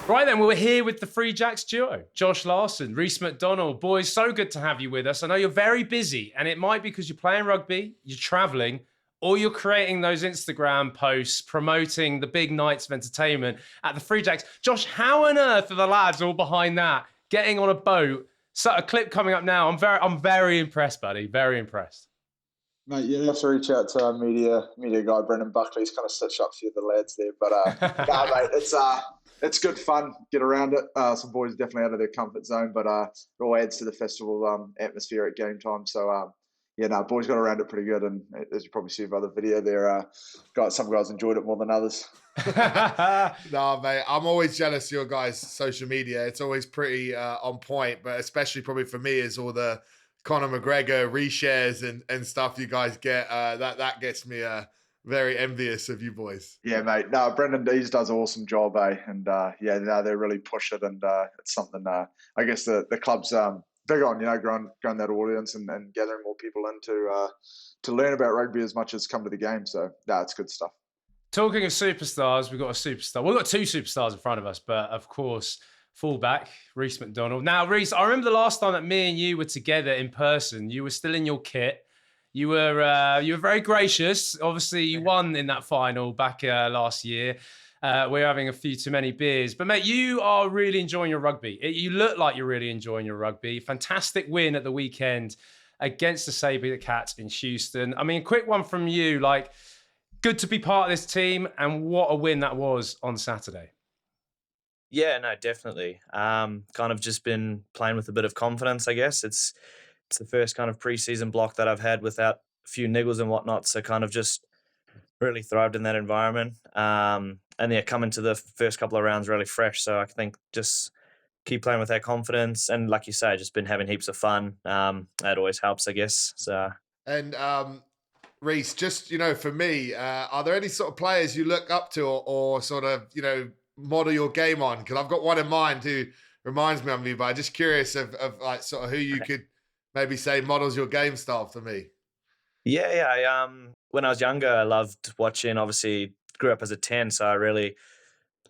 Right then, well, we're here with the Free Jacks duo, Josh Larsen, Reece MacDonald. Boys, so good to have you with us. I know you're very busy, and it might be because you're playing rugby, you're traveling, or you're creating those Instagram posts promoting the big nights of entertainment at the Free Jacks. Josh, how on earth are the lads all behind that, getting on a boat? So a clip coming up now. I'm very impressed, buddy. Very impressed. Mate, you have to reach out to our media guy, Brendan Buckley. He's kind of stitched up a few of the lads there. But, mate, it's good fun. Get around it. Some boys are definitely out of their comfort zone, but it all adds to the festival atmosphere at game time. So, boys got around it pretty good. And as you probably see with other video there, some guys enjoyed it more than others. No, mate, I'm always jealous of your guys' social media. It's always pretty on point, but especially probably for me is all the Conor McGregor reshares and stuff you guys get. That gets me very envious of you boys. Yeah, mate. No, Brendan Dees does an awesome job, and they really push it, and it's something I guess the club's big on, growing that audience and gathering more people in to learn about rugby as much as come to the game. So, it's good stuff. Talking of superstars, we've got a superstar. We've got two superstars in front of us, but of course, fullback, Reece MacDonald. Now, Reece, I remember the last time that me and you were together in person. You were still in your kit. You were very gracious. Obviously, you won in that final back last year. We're having a few too many beers. But, mate, you are really enjoying your rugby. You look like you're really enjoying your rugby. Fantastic win at the weekend against the Sabre Cats in Houston. I mean, quick one from you. Good to be part of this team, and what a win that was on Saturday. Yeah, no, definitely. Kind of just been playing with a bit of confidence, I guess. It's the first kind of preseason block that I've had without a few niggles and whatnot, so kind of just really thrived in that environment. And coming to the first couple of rounds really fresh, so I think just keep playing with that confidence, and like you say, just been having heaps of fun. That always helps, I guess. So. And Reece, just, for me, are there any sort of players you look up to or sort of, model your game on? Because I've got one in mind who reminds me of you, but I'm just curious of like sort of who you could maybe say models your game style for me. Yeah. When I was younger, I loved watching, obviously grew up as a 10, so I really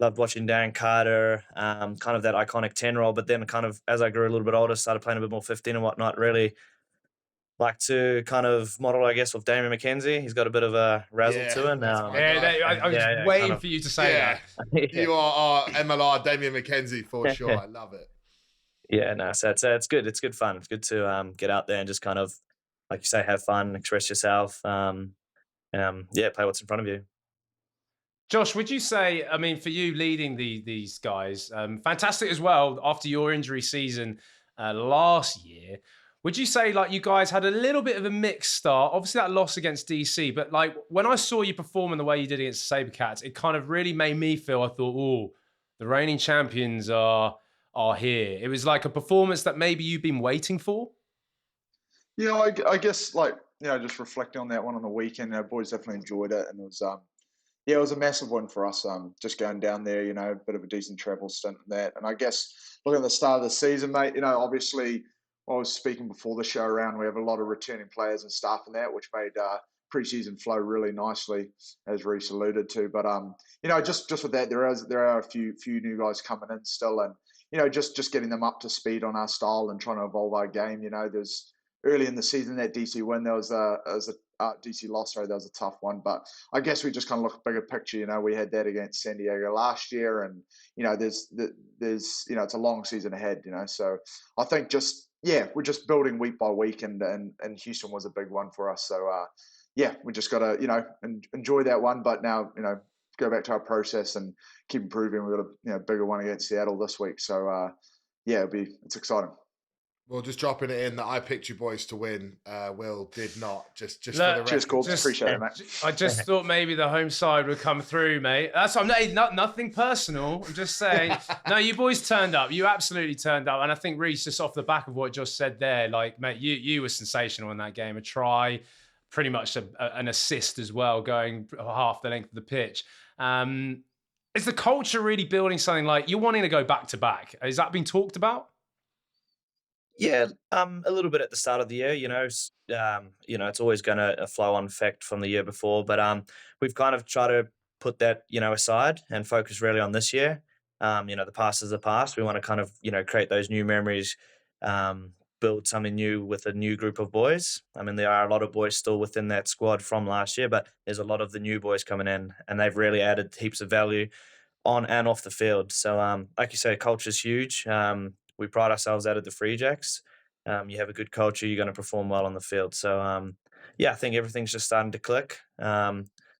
loved watching Darren Carter, kind of that iconic 10 role. But then kind of as I grew a little bit older, started playing a bit more 15 and whatnot, really like to kind of model, I guess, with Damian McKenzie. He's got a bit of a razzle to him. I was waiting for you to say that. You are MLR Damian McKenzie for sure. I love it. Yeah, no, so it's good. It's good fun. It's good to get out there and just kind of, like you say, have fun, express yourself, play what's in front of you. Josh, would you say, I mean, for you leading these guys, fantastic as well after your injury season last year, would you say you guys had a little bit of a mixed start? Obviously that loss against DC, but when I saw you perform in the way you did against the Sabercats, it kind of really made me feel, I thought, the reigning champions are here. It was like a performance that maybe you've been waiting for. I guess just reflecting on that one on the weekend, boys definitely enjoyed it, and it was it was a massive one for us. Just going down there, a bit of a decent travel stint and that, and I guess looking at the start of the season, mate, obviously. I was speaking before the show around, we have a lot of returning players and staff in that, which made preseason flow really nicely, as Reece alluded to. But just with that, there are a few new guys coming in still, and just getting them up to speed on our style and trying to evolve our game. There's early in the season that DC win, there was a DC loss, sorry, that was a tough one. But I guess we just kind of look bigger picture. We had that against San Diego last year, and there's it's a long season ahead. So I think we're just building week by week, and Houston was a big one for us. So, we just got to, enjoy that one. But now, go back to our process and keep improving. We've got a bigger one against Seattle this week. So, it's exciting. Well, just dropping it in that I picked you boys to win. Will did not. Just for the record. Cheers, Corbs. Appreciate it, mate. I just thought maybe the home side would come through, mate. That's nothing personal. I'm just saying. No, you boys turned up. You absolutely turned up. And I think Reece, just off the back of what Josh said there, mate, you were sensational in that game. A try, pretty much an assist as well, going half the length of the pitch. Is the culture really building something like you're wanting to go back to back? Has that been talked about? Yeah, a little bit at the start of the year, it's always going to flow on effect from the year before, but we've kind of tried to put that, aside and focus really on this year. The past is the past. We want to kind of, create those new memories, build something new with a new group of boys. I mean, there are a lot of boys still within that squad from last year, but there's a lot of the new boys coming in, and they've really added heaps of value on and off the field. So, like you say, culture is huge. We pride ourselves out of the Free Jacks. You have a good culture, you're going to perform well on the field. So, I think everything's just starting to click. I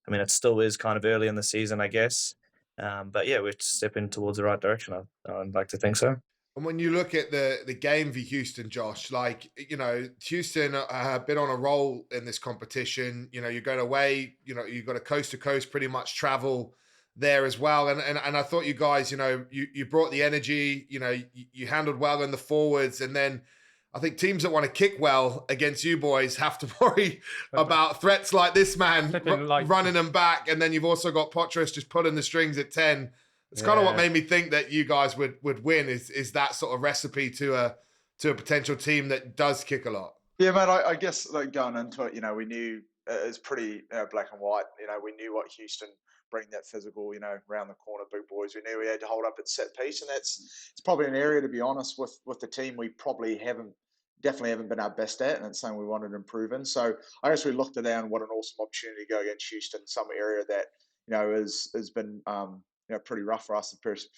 mean, it still is kind of early in the season, I guess. But yeah, we're stepping towards the right direction. I'd like to think so. And when you look at the game for Houston, Josh, like, Houston have been on a roll in this competition. You're going away, you've got a coast to coast pretty much travel there as well. And I thought you guys, you brought the energy, you handled well in the forwards. And then I think teams that want to kick well against you boys have to worry about threats like this man running them back. And then you've also got Potros just pulling the strings at 10. It's kind of what made me think that you guys would win is that sort of recipe to a potential team that does kick a lot. Yeah, man, I guess like going into it, we knew it was pretty black and white. We knew what Houston bring, that physical, round the corner, big boys. We knew we had to hold up at set piece, and it's probably an area, to be honest, with the team we probably definitely haven't been our best at, and it's something we wanted to improve in. So I guess we looked at that and what an awesome opportunity to go against Houston, some area that has been pretty rough for us the first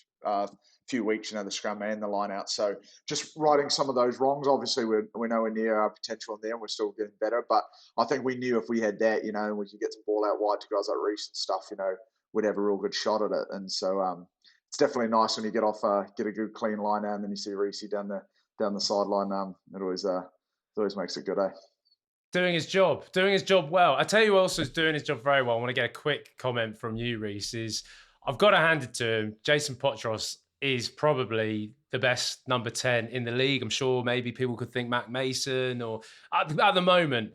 few weeks, the scrum and the line out. So just righting some of those wrongs. Obviously, we're nowhere near our potential in there, and we're still getting better. But I think we knew if we had that, and we could get some ball out wide to guys like Reece and stuff, we'd have a real good shot at it. And so it's definitely nice when you get a good clean line out, and then you see Reece down the sideline. It always makes it good, eh? Doing his job well. I tell you who else is doing his job very well. I want to get a quick comment from you, Reece. I've got to hand it to him. Jason Potros is probably the best number 10 in the league. I'm sure maybe people could think Mac Mason or at the moment.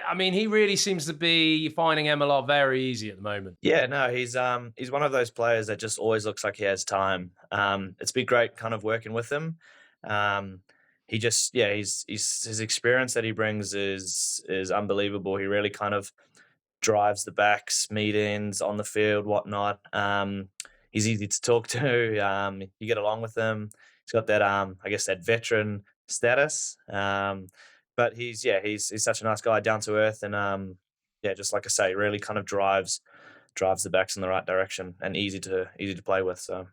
I mean, he really seems to be finding MLR very easy at the moment. Yeah, no, he's one of those players that just always looks like he has time. It's been great kind of working with him. His experience that he brings is unbelievable. He really kind of drives the backs, meetings on the field, whatnot. He's easy to talk to. You get along with him. He's got that, that veteran status. But he's such a nice guy, down to earth, and just like I say, really kind of drives the backs in the right direction and easy to play with. So.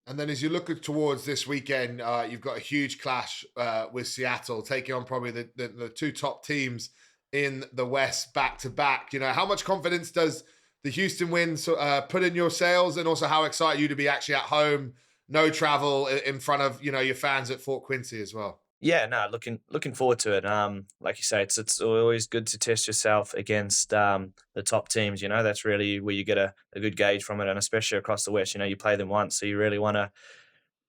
And then as you look towards this weekend, you've got a huge clash with Seattle, taking on probably the two top teams in the West back to back. How much confidence does the Houston win put in your sails, and also how excited are you to be actually at home, no travel, in front of your fans at Fort Quincy as well? Yeah, no, looking forward to it. Like you say, it's always good to test yourself against the top teams. That's really where you get a good gauge from it, and especially across the West. You play them once, so you really want to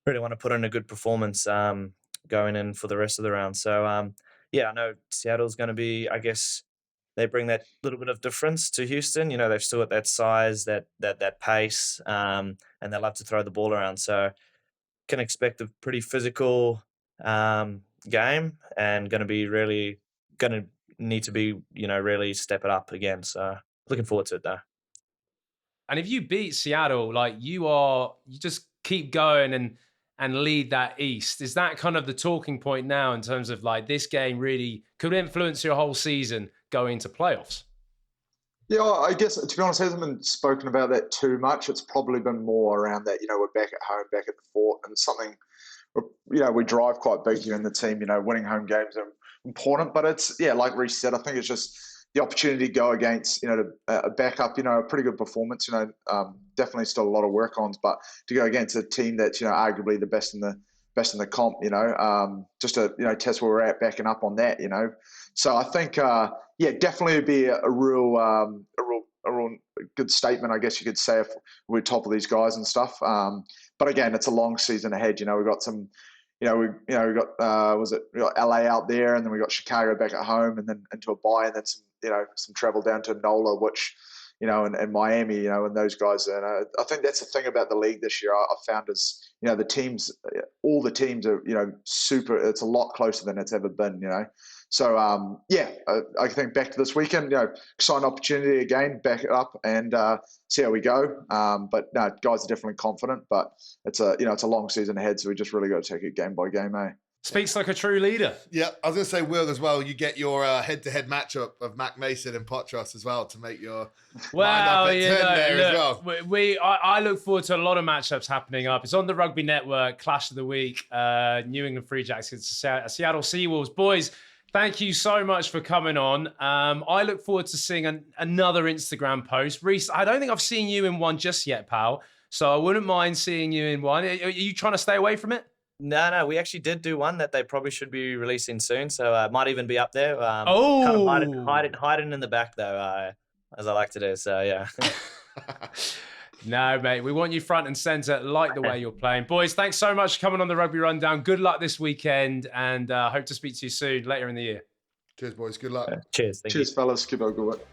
put in a good performance going in for the rest of the round. So I know Seattle's going to be, I guess, they bring that little bit of difference to Houston. They've still got that size, that pace, and they love to throw the ball around. So can expect a pretty physical game, and going to need to be, really step it up again. So looking forward to it though. And if you beat Seattle, like you just keep going and lead that East. Is that kind of the talking point now in terms of like this game really could influence your whole season going into playoffs? Yeah, I guess, to be honest, it hasn't been spoken about that too much. It's probably been more around that, we're back at home, back at the Fort, and something, we drive quite big in the team. Winning home games are important, but it's, like Reece said, I think it's just the opportunity to go against, a backup, a pretty good performance, definitely still a lot of work ons, but to go against a team that's, arguably the best in the comp, just to, test where we're at, backing up on that, So I think, definitely would be a real good statement, I guess you could say, if we're top of these guys and stuff. But again, it's a long season ahead. We've got some, we got LA out there, and then we got Chicago back at home, and then into a bye, and then some travel down to NOLA, which, and Miami, and those guys. And I think that's the thing about the league this year. I found is, the teams, all the teams are, super. It's a lot closer than it's ever been. So I think back to this weekend, exciting opportunity again, back it up and see how we go. But no, guys are definitely confident. But it's a long season ahead, so we just really got to take it game by game, eh? Speaks like a true leader. Yeah, I was going to say, Will, as well, you get your head-to-head matchup of Mac Mason and Potros as well to make your mind up at 10 there as well. I look forward to a lot of matchups happening up. It's on the Rugby Network, Clash of the Week, New England Free Jacks against Seattle Seawolves. Boys, thank you so much for coming on. I look forward to seeing another Instagram post. Reece, I don't think I've seen you in one just yet, pal. So I wouldn't mind seeing you in one. Are you trying to stay away from it? No, we actually did do one that they probably should be releasing soon, so it might even be up there. Kind of hiding in the back though, as I like to do. So yeah. No, mate, we want you front and centre. Like the way you're playing, boys. Thanks so much for coming on the Rugby Rundown. Good luck this weekend, and hope to speak to you soon later in the year. Cheers, boys. Good luck. Cheers. Cheers, fellas. Keep up good work.